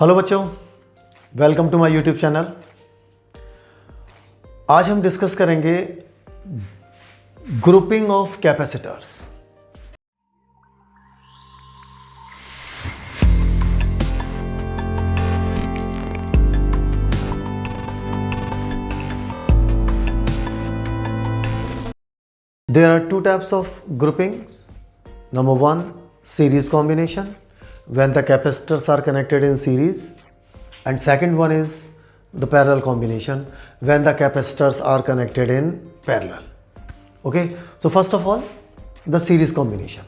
Hello बच्चों, welcome to my YouTube channel. आज हम डिस्कस करेंगे grouping of capacitors. There are two types of groupings. Number one, series combination, when the capacitors are connected in series, and second one is the parallel combination, when the capacitors are connected in parallel. Okay, so first of all, the series combination.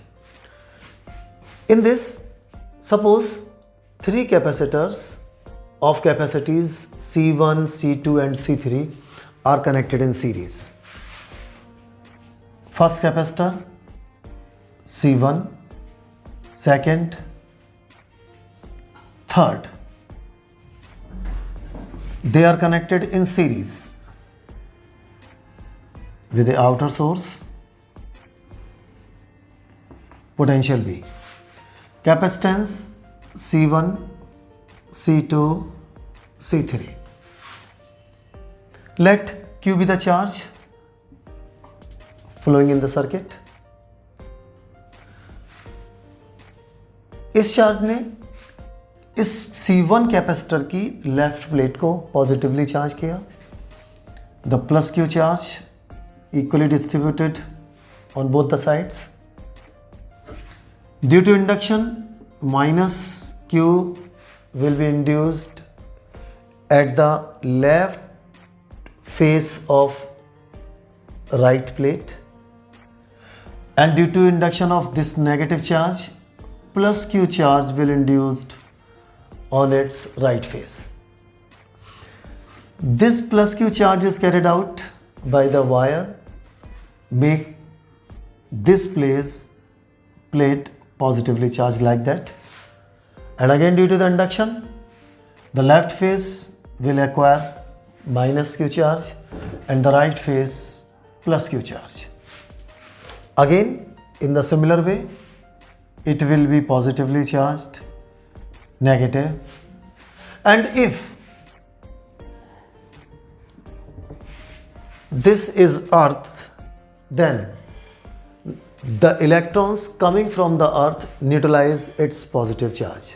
In this, suppose three capacitors of capacities C1, C2 and C3 are connected in series. First capacitor C1, second, third, they are connected in series with the outer source, potential V. Capacitance C1, C2, C3. Let Q be the charge flowing in the circuit. इस charge ने इस C1 capacitor की left plate को positively charge किया. The plus Q charge equally distributed on both the sides. Due to induction minus Q will be induced at the left face of right plate, and due to induction of this negative charge, plus Q charge will induced on its right face. This plus Q charge is carried out by the wire, make this plate positively charged like that, and again due to the induction, the left face will acquire minus Q charge and the right face plus Q charge. Again, in the similar way, it will be positively charged, negative, and if this is earth, then the electrons coming from the earth neutralize its positive charge,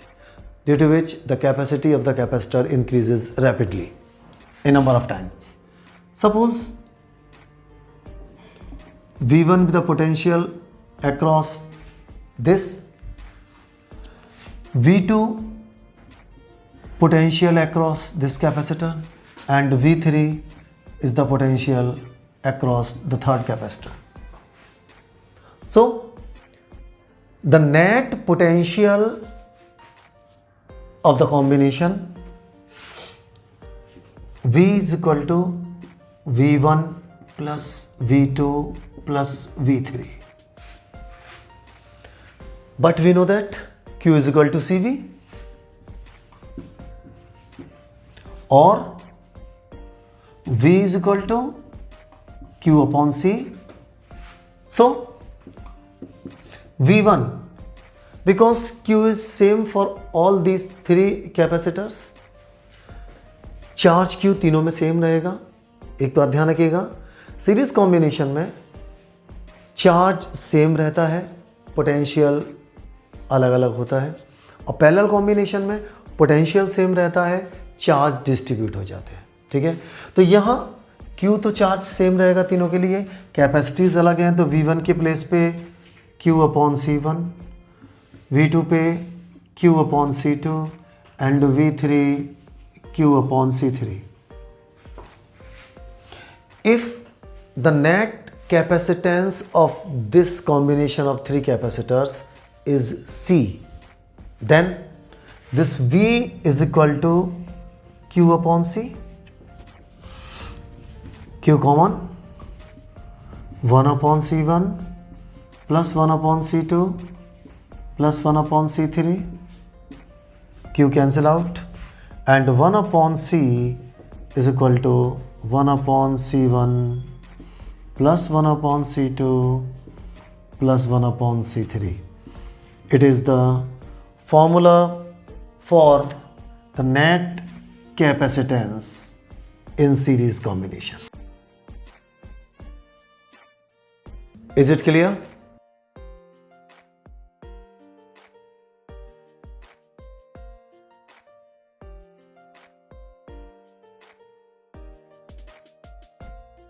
due to which the capacity of the capacitor increases rapidly in number of times. Suppose V1 with the potential across this, V2 potential across this capacitor, and V3 is the potential across the third capacitor. So the net potential of the combination V is equal to V1 plus V2 plus V3. But we know that Q is equal to CV, or V is equal to Q upon C. So V1, because Q is same for all these three capacitors, charge Q तीनों में same रहेगा. एक बात ध्यान रखिएगा, series combination में charge same रहता है, पोटेंशियल अलग अलग होता है, और पैरेलल कॉम्बिनेशन में पोटेंशियल सेम रहता है, चार्ज डिस्ट्रीब्यूट हो जाते हैं. ठीक है, तो यहाँ Q तो चार्ज सेम रहेगा तीनों के लिए, कैपेसिटीज अलग हैं, तो V1 के प्लेस पे Q अपॉन C1, V2 पे Q upon C2 and V3 Q upon C3. If the net capacitance of this combination of three capacitors is C, then this V is equal to Q upon C. Q common, 1 upon C1 plus 1 upon C2 plus 1 upon C3. Q cancel out, and 1 upon C is equal to 1 upon C1 plus 1 upon C2 plus 1 upon C3. It is the formula for the net capacitance in series combination. Is it clear?